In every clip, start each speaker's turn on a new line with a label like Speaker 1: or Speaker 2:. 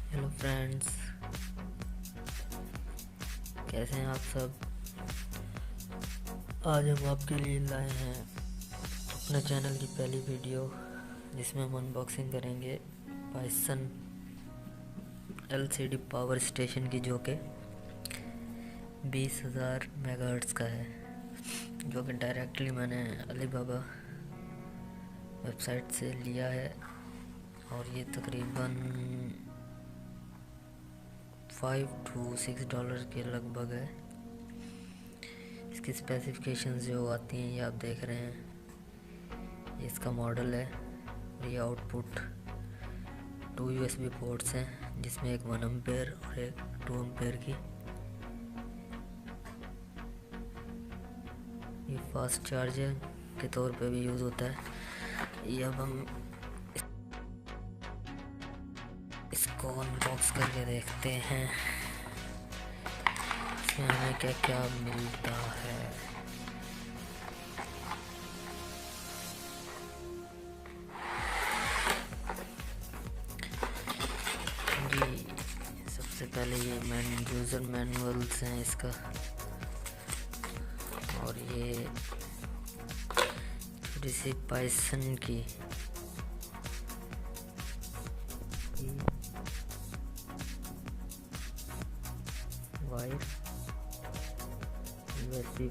Speaker 1: Hello friends, कैसे हैं आप सब। आज हम आपके लिए लाए हैं अपने चैनल की पहली वीडियो, जिसमें हम अनबॉक्सिंग करेंगे पाइसन एलसीडी पावर स्टेशन की, जो कि 20,000 मेगाहर्ट्ज़ का है, जो कि डायरेक्टली मैंने अलीबाबा वेबसाइट से लिया है। और ये तकरीबन $5 to $6 के लगभग है। इसकी स्पेसिफिकेशंस जो आती हैं ये आप देख रहे हैं। ये इसका मॉडल है और ये आउटपुट 2 USB पोर्ट्स हैं, जिसमें एक 1 एम्पेयर और एक 2 एम्पेयर की। ये फास्ट चार्जर के तौर पे भी यूज़ होता है। ये अब हम इसको अनबॉक्स करके देखते हैं इसमें हमें क्या क्या मिलता है। जी, सबसे पहले ये यूज़र मैनुअल्स हैं इसका, और ये थोड़ी सी पाइसन की वायर, USB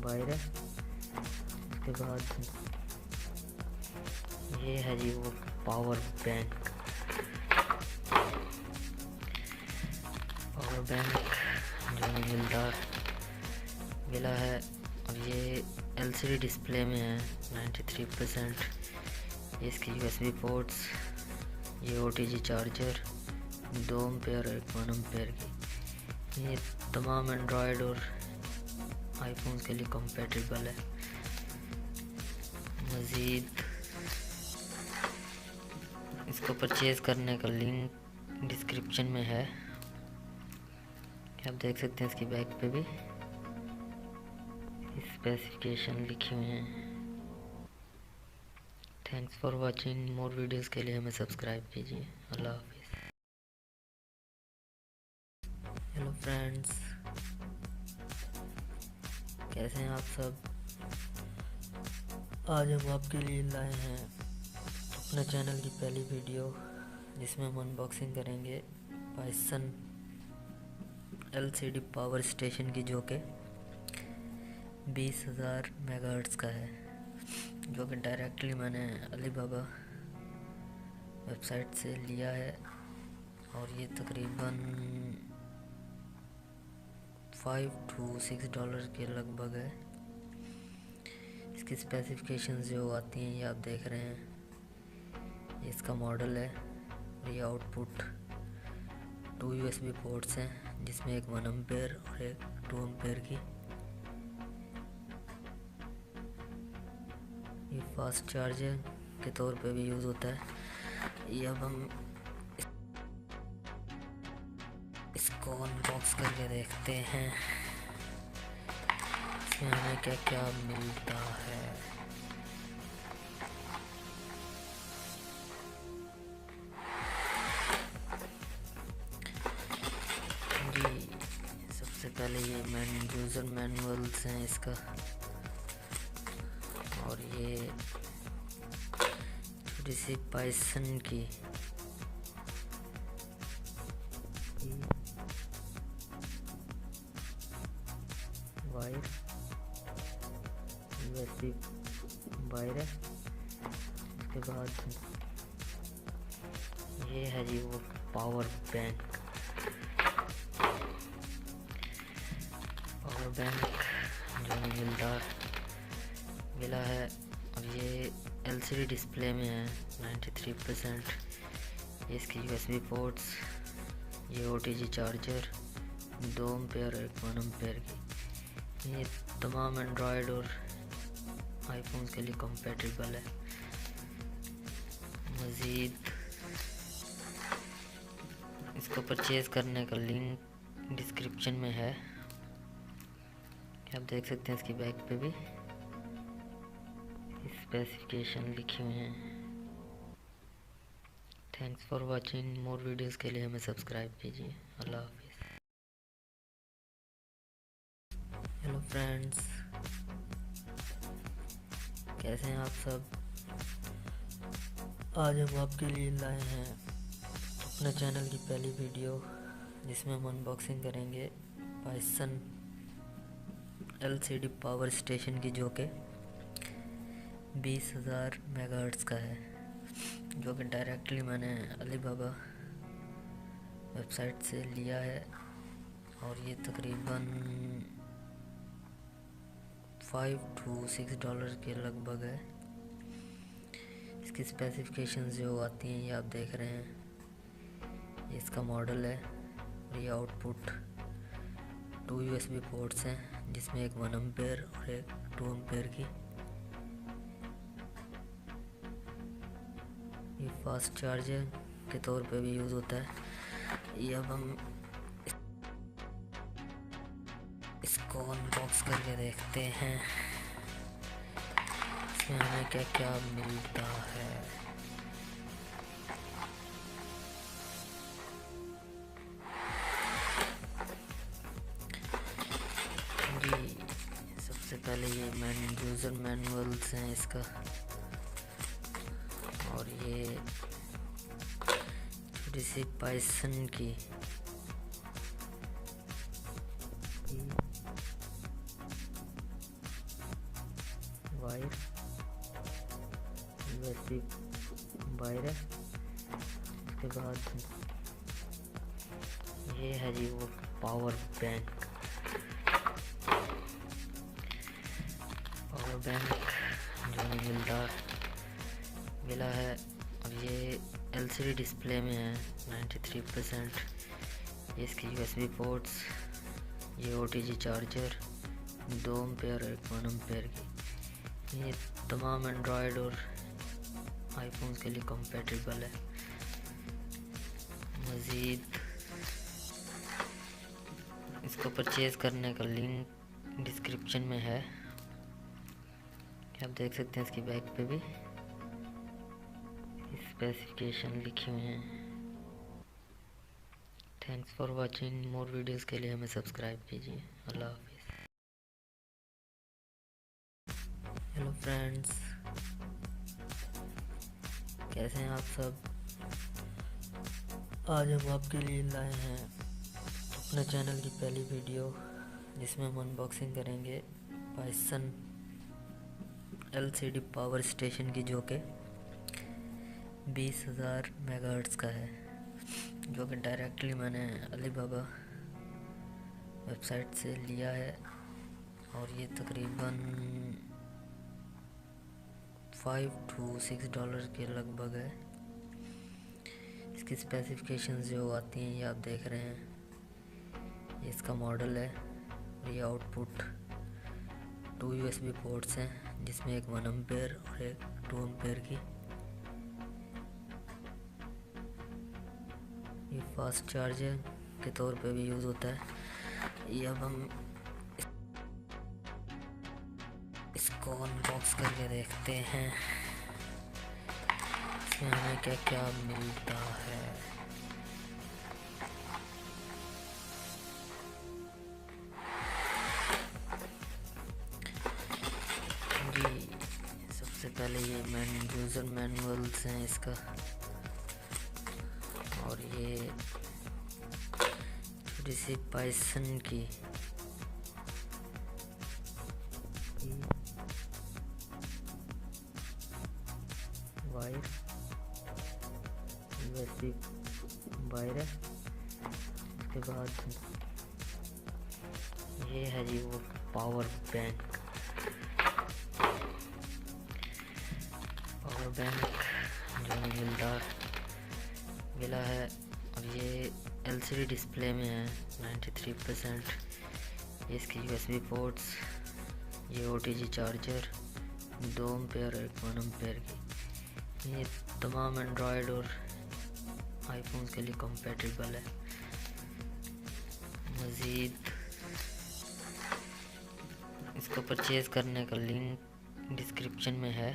Speaker 1: वायर है। उसके बाद ये है जी वो पावर बैंक जो हमें मिला है। और ये LCD डिस्प्ले में है 93%। ये इसकी USB पोर्ट्स, ये OTG चार्जर, 2 एम्पेयर और 1 एम्पेयर की। ये तमाम एंड्रॉयड और आईफोन्स के लिए कंपैटिबल है। मज़ीद इसको परचेज़ करने का लिंक डिस्क्रिप्शन में है, आप देख सकते हैं। इसकी बैक पे भी स्पेसिफिकेशन लिखी हुई हैं। Thanks for watching. More videos के लिए हमें सब्सक्राइब कीजिए। अल्लाह हाफिज़। हेलो फ्रेंड्स, कैसे हैं आप सब। आज हम आपके लिए लाए हैं अपने चैनल की पहली वीडियो, जिसमें हम अनबॉक्सिंग करेंगे पाइसन LCD पावर स्टेशन की, जो कि 20,000 मेगाहर्ट्ज़ का है, जो कि डायरेक्टली मैंने अलीबाबा वेबसाइट से लिया है। और ये तकरीबन $5 to $6 के लगभग है। इसकी स्पेसिफिकेशंस जो आती हैं ये आप देख रहे हैं। ये इसका मॉडल है और ये आउटपुट 2 USB पोर्ट्स हैं, जिसमें एक 1 एम्पेयर और एक 2 एम्पेयर की। ये फास्ट चार्जर के तौर पे भी यूज़ होता है। ये अब हम इसको अनबॉक्स करके देखते हैं इसमें हमें क्या क्या मिलता है। जी, सबसे पहले ये यूज़र मैनुअल्स हैं इसका, और ये थोड़ी सी पाइसन की वायर, USB वायर है। उसके बाद ये है जी वो पावर बैंक जो हमें मिला है। और ये LCD डिस्प्ले में है 93%। ये इसकी USB पोर्ट्स, ये OTG चार्जर, 2 एम्पेयर और 1 एम्पेयर की। ये तमाम एंड्रॉयड और आईफोन्स के लिए कंपैटिबल है। मज़ीद इसको परचेज़ करने का लिंक डिस्क्रिप्शन में है, आप देख सकते हैं। इसकी बैक पे भी स्पेसिफिकेशन लिखे हुए हैं। Thanks for watching. More videos के लिए हमें सब्सक्राइब कीजिए। अल्लाह हाफिज़। हेलो फ्रेंड्स, कैसे हैं आप सब। आज हम आपके लिए लाए हैं अपने चैनल की पहली वीडियो, जिसमें हम अनबॉक्सिंग करेंगे पाइसन LCD पावर स्टेशन की, जो कि 20,000 मेगाहर्ट्ज़ का है, जो कि डायरेक्टली मैंने अलीबाबा वेबसाइट से लिया है। और ये तकरीबन $5 से $6 के लगभग है। इसकी स्पेसिफिकेशंस जो आती हैं ये आप देख रहे हैं। ये इसका मॉडल है और ये आउटपुट 2 USB पोर्ट्स हैं, जिसमें एक 1 एम्पेयर और एक 2 एम्पेयर की। ये फास्ट चार्जर के तौर पे भी यूज़ होता है। ये अब हम इसको अनबॉक्स करके देखते हैं इसमें हमें क्या क्या मिलता है। जी, सबसे पहले ये यूज़र मैनुअल्स हैं इसका, और ये छोटी सी पाइसन की वायर, USB वायर है। उसके बाद ये है जी वो पावर बैंक जो हमें मिला है। और ये LCD डिस्प्ले में है 93%। ये इसके USB पोर्ट्स, ये OTG चार्जर 2 एम्पेयर और 1 एम्पेयर की। ये तमाम एंड्रॉयड और आईफोन्स के लिए कंपैटिबल है। मज़ीद इसको परचेज़ करने का लिंक डिस्क्रिप्शन में है, आप देख सकते हैं। इसकी बैक पे भी स्पेसिफिकेशन लिखे हुए हैं। Thanks for watching. More videos के लिए हमें सब्सक्राइब कीजिए। अल्लाह हाफिज़। हेलो फ्रेंड्स, कैसे हैं आप सब। आज हम आपके लिए लाए हैं अपने चैनल की पहली वीडियो, जिसमें हम अनबॉक्सिंग करेंगे पाइसन LCD पावर स्टेशन की, जो कि 20,000 मेगाहर्ट्ज़ का है, जो कि डायरेक्टली मैंने अलीबाबा वेबसाइट से लिया है। और ये तकरीबन $5 से $6 के लगभग है। इसकी स्पेसिफिकेशंस जो आती हैं ये आप देख रहे हैं। ये इसका मॉडल है और ये आउटपुट 2 USB पोर्ट्स हैं, जिसमें एक 1 एम्पेयर और एक 2 एम्पेयर की। ये फास्ट चार्जर के तौर पे भी यूज़ होता है। ये अब हम इसको अनबॉक्स करके देखते हैं इसमें हमें क्या क्या मिलता है। जी, सबसे पहले ये यूज़र मैनुअल्स हैं इसका, और ये छोटी सी पाइसन की वायर, USB वायर है। उसके बाद ये है जी वो पावर बैंक जो हमें मिला है। और ये LCD डिस्प्ले में है 93%। ये इसके USB पोर्ट्स, ये OTG चार्जर 2 एम्पेयर और 1 एम्पेयर की। ये तमाम एंड्रॉयड और आईफोन्स के लिए कंपैटिबल है। मज़ीद इसको परचेज़ करने का लिंक डिस्क्रिप्शन में है,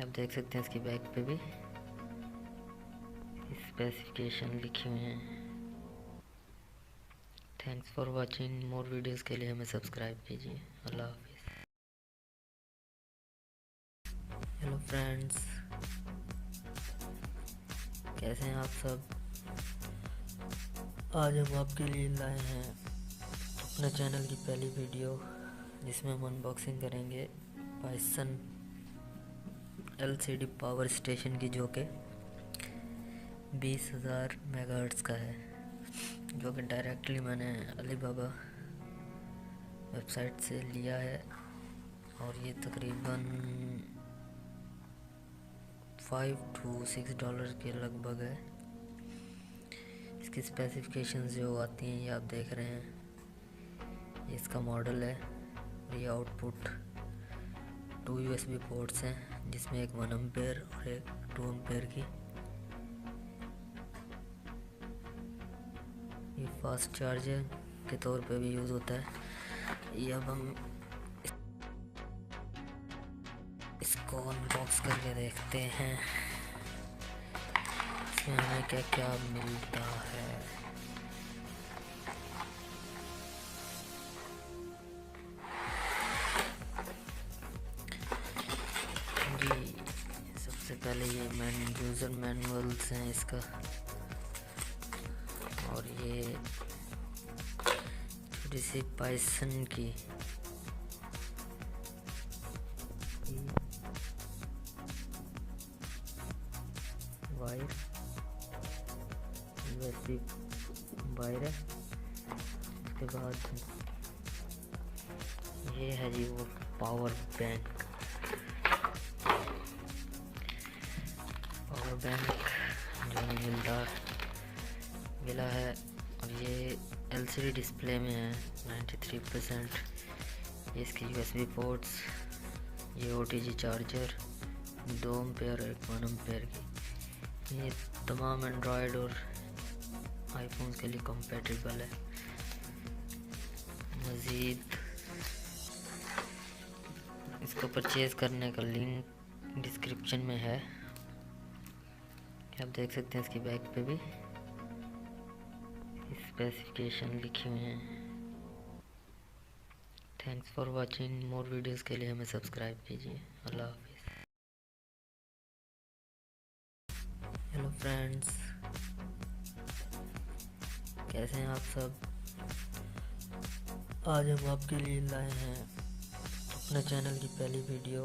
Speaker 1: आप देख सकते हैं इसकी बैक पे भी स्पेसिफिकेशन लिखे हुए हैं। Thanks for watching. More videos के लिए हमें सब्सक्राइब कीजिए। अल्लाह हाफिज़। हेलो फ्रेंड्स, कैसे हैं आप सब। आज हम आपके लिए लाए हैं अपने चैनल की पहली वीडियो, जिसमें हम अनबॉक्सिंग करेंगे पाइसन LCD पावर स्टेशन की, जो कि 20,000 मेगाहर्ट्ज़ का है, जो कि डायरेक्टली मैंने अलीबाबा वेबसाइट से लिया है। और ये तकरीबन $5 से $6 के लगभग है। इसकी स्पेसिफिकेशंस जो आती हैं ये आप देख रहे हैं। ये इसका मॉडल है और ये आउटपुट 2 USB पोर्ट्स हैं, जिसमें एक 1 एम्पेयर और एक 2 एम्पेयर की। ये फास्ट चार्जर के तौर पे भी यूज़ होता है। ये अब हम इसको अनबॉक्स करके देखते हैं इसमें हमें क्या क्या मिलता है। जी, सबसे पहले ये यूज़र मैनुअल्स हैं इसका, और ये छोटी सी पाइसन की वायर, USB वायर है। उसके बाद ये है जी वो पावर बैंक जो मिला है। और ये LCD डिस्प्ले में है 93%। ये इसकी USB पोर्ट्स, ये OTG चार्जर 2 एम्पेयर और 1 एम्पेयर की। ये तमाम एंड्रॉयड और आईफोन के लिए कंपैटिबल है। मज़ीद इसको परचेज़ करने का लिंक डिस्क्रिप्शन में है। आप देख सकते हैं इसकी बैक पे भी स्पेसिफिकेशन लिखे हुए हैं। Thanks for watching. More videos के लिए हमें सब्सक्राइब कीजिए। अल्लाह हाफिज़। हेलो फ्रेंड्स, कैसे हैं आप सब। आज हम आपके लिए लाए हैं अपने चैनल की पहली वीडियो,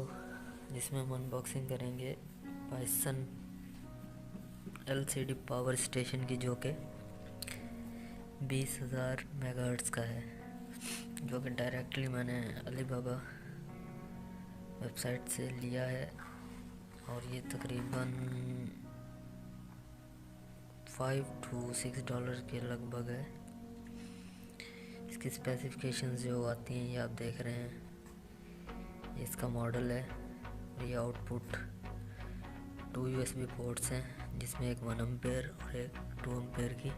Speaker 1: जिसमें हम अनबॉक्सिंग करेंगे पाइसन LCD पावर स्टेशन की, जो कि 20,000 मेगाहर्ट्ज़ का है, जो कि डायरेक्टली मैंने अलीबाबा वेबसाइट से लिया है। और ये तकरीबन $5 से $6 के लगभग है। इसकी स्पेसिफिकेशंस जो आती हैं ये आप देख रहे हैं। ये इसका मॉडल है और ये आउटपुट 2 USB पोर्ट्स हैं, जिसमें एक 1 एम्पेयर और एक 2 एम्पेयर की।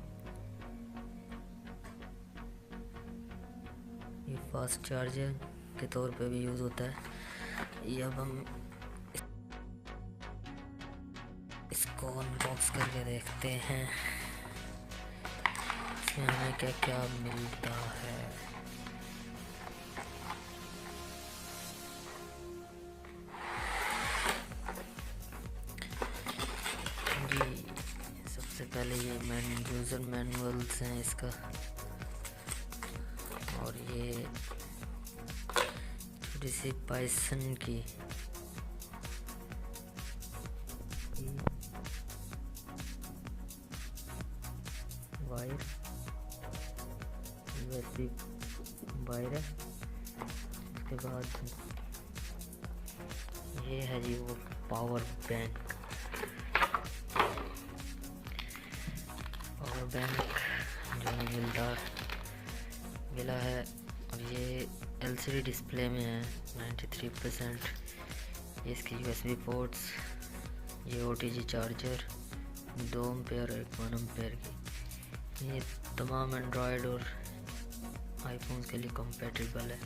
Speaker 1: ये फास्ट चार्जर के तौर पे भी यूज़ होता है। ये अब हम इसको अनबॉक्स करके देखते हैं इसमें हमें क्या क्या मिलता है। जी, सबसे पहले ये यूज़र मैनुअल्स हैं इसका, और ये छोटी सी पाइसन की वायर, USB वायर है। उसके बाद ये है जी वो पावर बैंक जो मिला है। और ये LCD डिस्प्ले में है 93%। ये इसकी USB पोर्ट्स, ये OTG चार्जर 2 एम्पेयर और 1 एम्पेयर की। ये तमाम एंड्रॉयड और आईफोन के लिए कंपैटिबल है।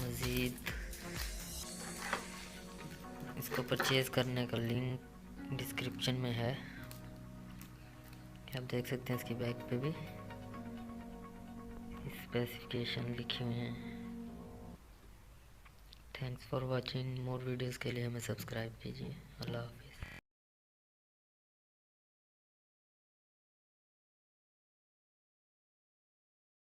Speaker 1: मज़ीद इसको परचेज़ करने का लिंक डिस्क्रिप्शन में है, आप देख सकते हैं। इसकी बैक पे भी स्पेसिफिकेशन लिखे हुए हैं। Thanks for watching. More videos के लिए हमें सब्सक्राइब कीजिए। अल्लाह हाफ़िज़।